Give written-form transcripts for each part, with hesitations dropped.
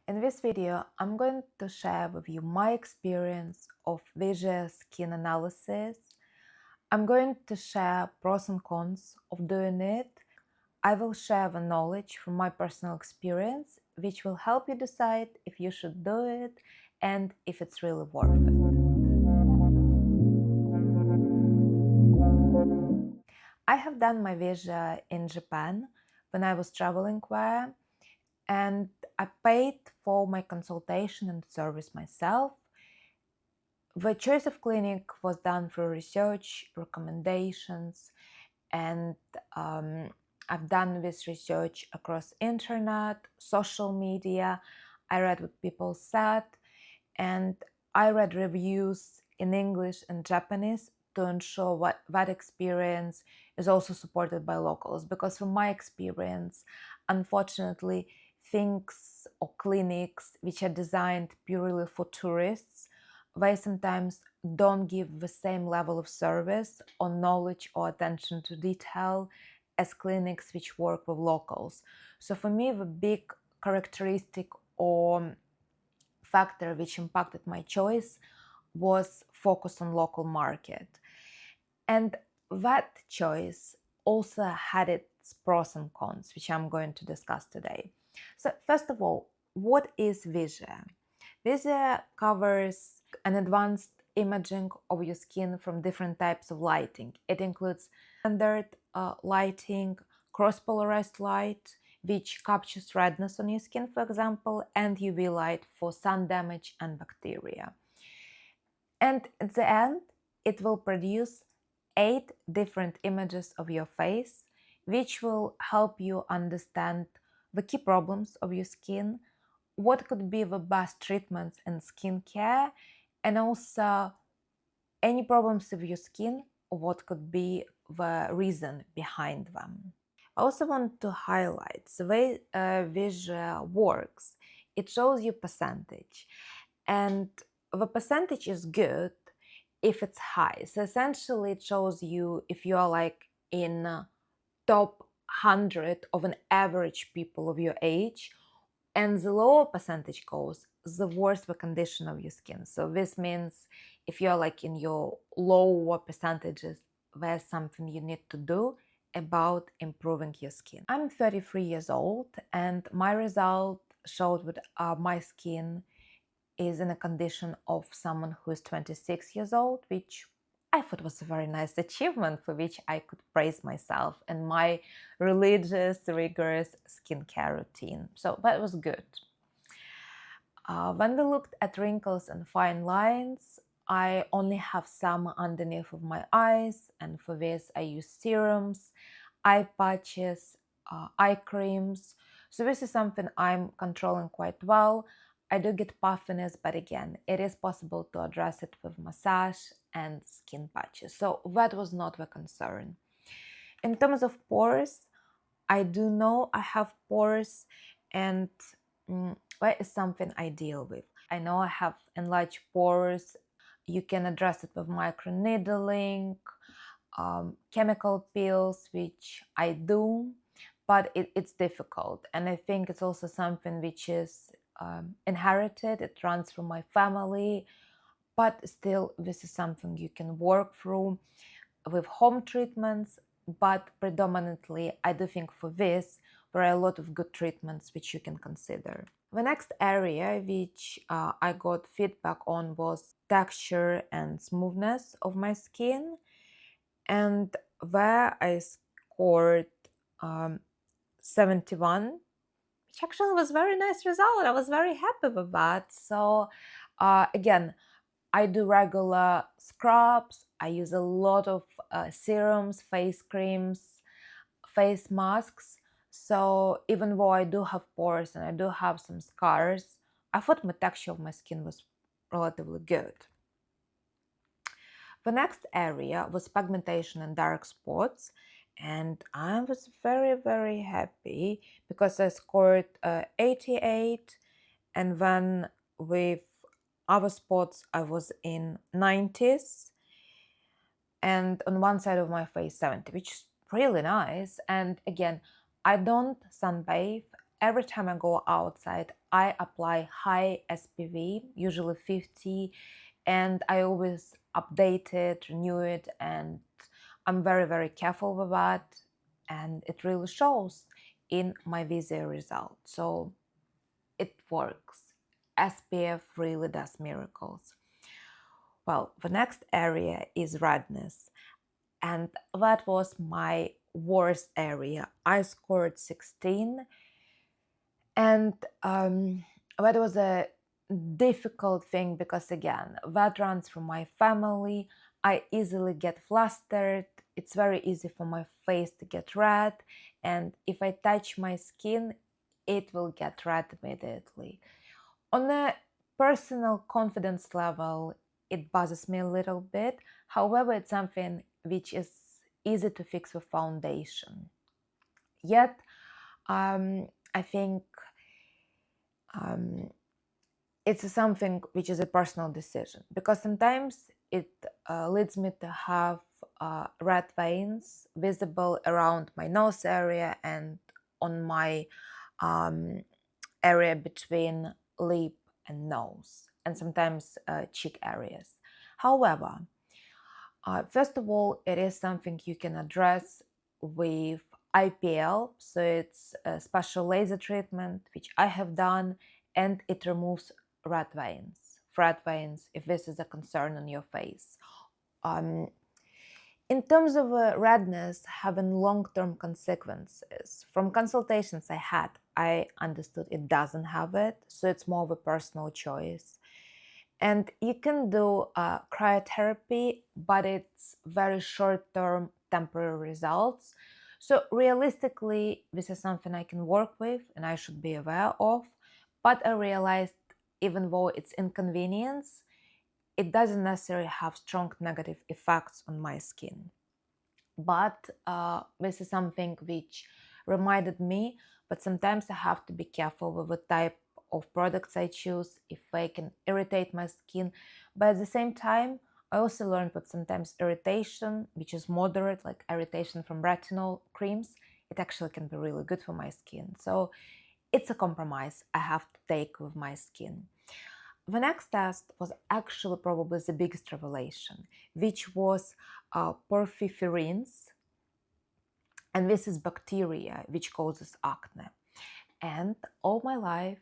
In this video, I'm going to share with you my experience of VISIA Skin Analysis. I'm going to share pros and cons of doing it. I will share the knowledge from my personal experience, which will help you decide if you should do it and if it's really worth it. I have done my VISIA in Japan when I was traveling there, and I paid for my consultation and service myself. The choice of clinic was done through research, recommendations, and I've done this research across internet, social media. I read what people said, and I read reviews in English and Japanese to ensure that experience is also supported by locals. Because from my experience, unfortunately, things or clinics which are designed purely for tourists, they sometimes don't give the same level of service or knowledge or attention to detail as clinics which work with locals. So for me, the big characteristic or factor which impacted my choice was focus on local market. And that choice also had its pros and cons, which I'm going to discuss today. So first of all, what is VISIA? VISIA covers an advanced imaging of your skin from different types of lighting. It includes standard lighting, cross-polarized light, which captures redness on your skin, for example, and UV light for sun damage and bacteria. And at the end, it will produce 8 different images of your face, which will help you understand the key problems of your skin, what could be the best treatments in skincare, and also any problems with your skin, what could be the reason behind them. I also want to highlight the way VISIA works. It shows you percentage, and the percentage is good if it's high. So essentially it shows you if you are like in top 100 of an average people of your age, and the lower percentage goes, the worse the condition of your skin. So this means if you're like in your lower percentages, there's something you need to do about improving your skin. I'm 33 years old, and my result showed that my skin is in a condition of someone who is 26 years old, which I thought was a very nice achievement for which I could praise myself and my religious, rigorous skincare routine. So that was good. When we looked at wrinkles and fine lines, I only have some underneath of my eyes, and for this I use serums, eye patches, eye creams. So this is something I'm controlling quite well. I do get puffiness, but again, it is possible to address it with massage and skin patches. So that was not the concern. In terms of pores, I do know I have pores, and that is something I deal with. I know I have enlarged pores. You can address it with microneedling, chemical peels, which I do, but it's difficult. And I think it's also something which is inherited. It runs through my family, but still this is something you can work through with home treatments. But predominantly, I do think for this, there are a lot of good treatments which you can consider. The next area which I got feedback on was texture and smoothness of my skin. And there I scored 71, which actually was a very nice result. I was very happy with that. So again, I do regular scrubs. I use a lot of serums, face creams, face masks. So even though I do have pores and I do have some scars, I thought the texture of my skin was relatively good. The next area was pigmentation and dark spots, and I was very, very happy because I scored 88, and then with other spots I was in 90s, and on one side of my face 70, which is really nice. And again, I don't sunbathe every time I go outside, I apply high SPF, usually 50, and I always update it, renew it, and I'm very, very careful with that. And it really shows in my VISIA result. So it works. SPF really does miracles. Well, the next area is redness. And that was my worst area. I scored 16, and that was a difficult thing because, again, that runs from my family. I easily get flustered. It's very easy for my face to get red, and if I touch my skin, it will get red immediately. On a personal confidence level, it bothers me a little bit. However, it's something which is easy to fix with foundation. Yet, I think um, it's something which is a personal decision, because sometimes it leads me to have red veins visible around my nose area and on my um, area between lip and nose, and sometimes cheek areas. However, first of all, it is something you can address with IPL, so it's a special laser treatment which I have done, and it removes red veins, fat veins, if this is a concern on your face. Um, in terms of redness having long-term consequences, from consultations I had, I understood it doesn't have it, so it's more of a personal choice. And you can do cryotherapy, but it's very short-term, temporary results. So realistically, this is something I can work with and I should be aware of. But I realized, even though it's inconvenience, it doesn't necessarily have strong negative effects on my skin. But this is something which reminded me, but sometimes I have to be careful with the type of products I choose, if they can irritate my skin. But at the same time, I also learned that sometimes irritation, which is moderate, like irritation from retinol creams, it actually can be really good for my skin. So it's a compromise I have to take with my skin. The next test was actually probably the biggest revelation, which was porphyrins, and this is bacteria which causes acne. And all my life,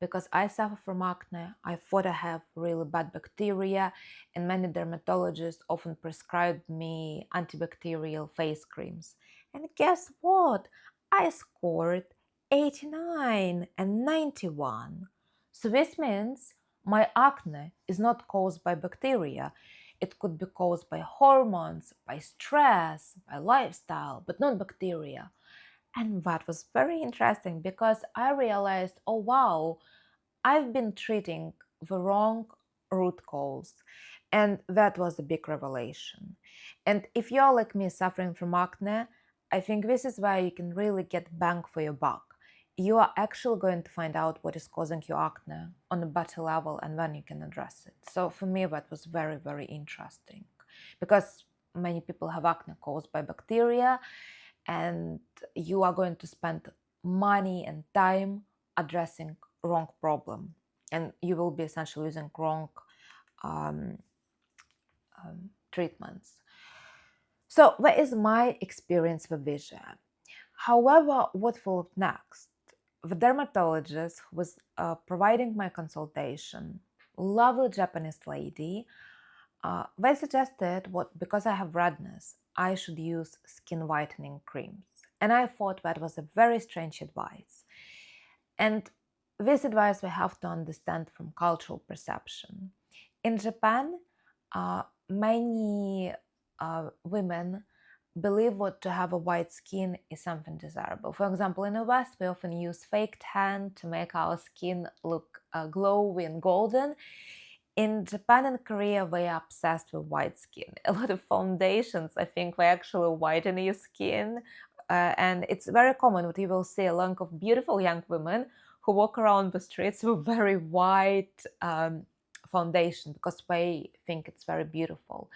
because I suffer from acne, I thought I have really bad bacteria, and many dermatologists often prescribed me antibacterial face creams. And guess what? I scored 89 and 91. So this means my acne is not caused by bacteria. It could be caused by hormones, by stress, by lifestyle, but not bacteria. And that was very interesting because I realized, oh wow, I've been treating the wrong root cause. And that was a big revelation. And if you're like me suffering from acne, I think this is where you can really get bang for your buck. You are actually going to find out what is causing your acne on a better level, and then you can address it. So for me, that was very, very interesting, because many people have acne caused by bacteria, and you are going to spend money and time addressing wrong problem, and you will be essentially using wrong um, treatments. So that is my experience with VISIA. However, what followed next? The dermatologist who was providing my consultation, lovely Japanese lady, they suggested what, because I have redness, I should use skin whitening creams. And I thought that was a very strange advice. And this advice we have to understand from cultural perception. In Japan, many women believe what to have a white skin is something desirable. For example, in the West, we often use fake tan to make our skin look glowy and golden. In Japan and Korea, we are obsessed with white skin. A lot of foundations, I think, they actually whiten your skin. And it's very common that you will see a lot of beautiful young women who walk around the streets with very white foundation because they think it's very beautiful.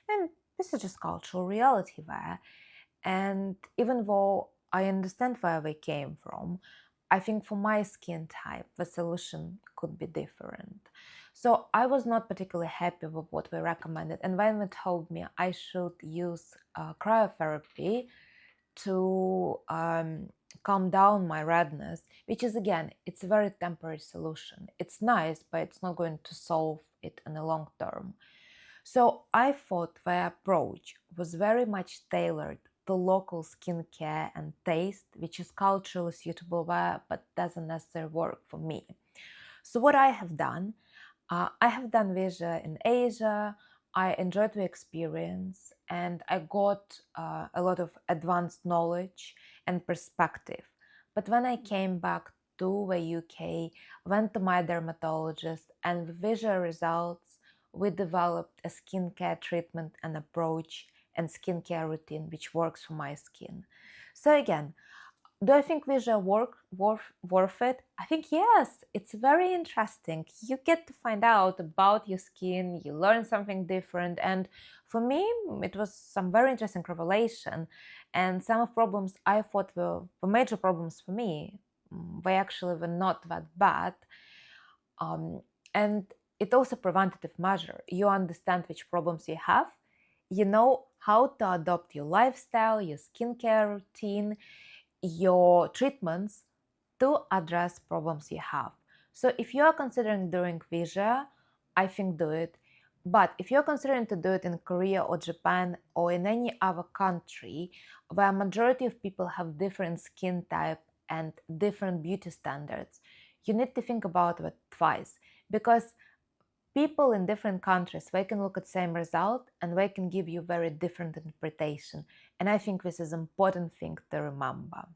And this is just cultural reality there. And even though I understand where they came from, I think for my skin type, the solution could be different. So I was not particularly happy with what we recommended. And when they told me I should use cryotherapy to calm down my redness, which is, again, it's a very temporary solution. It's nice, but it's not going to solve it in the long term. So I thought the approach was very much tailored to local skincare and taste, which is culturally suitable there, but doesn't necessarily work for me. So what I have done VISIA in Asia. I enjoyed the experience, and I got a lot of advanced knowledge and perspective. But when I came back to the UK, went to my dermatologist, and with VISIA results, we developed a skincare treatment and approach and skincare routine which works for my skin. So again, do I think visual worth it? I think yes, it's very interesting. You get to find out about your skin, you learn something different, and for me, it was some very interesting revelation. And some of problems I thought were major problems for me, they actually were not that bad. And it's also preventative measure. You understand which problems you have, you know how to adopt your lifestyle, your skincare routine, your treatments to address problems you have. So if you are considering doing VISIA, I think do it. But if you're considering to do it in Korea or Japan or in any other country where majority of people have different skin type and different beauty standards, you need to think about it twice, because people in different countries, they can look at the same result and they can give you very different interpretation. And I think this is an important thing to remember.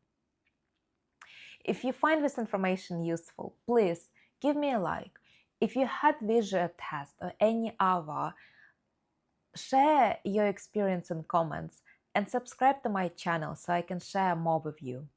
If you find this information useful, please give me a like. If you had visual test or any other, share your experience in comments and subscribe to my channel so I can share more with you.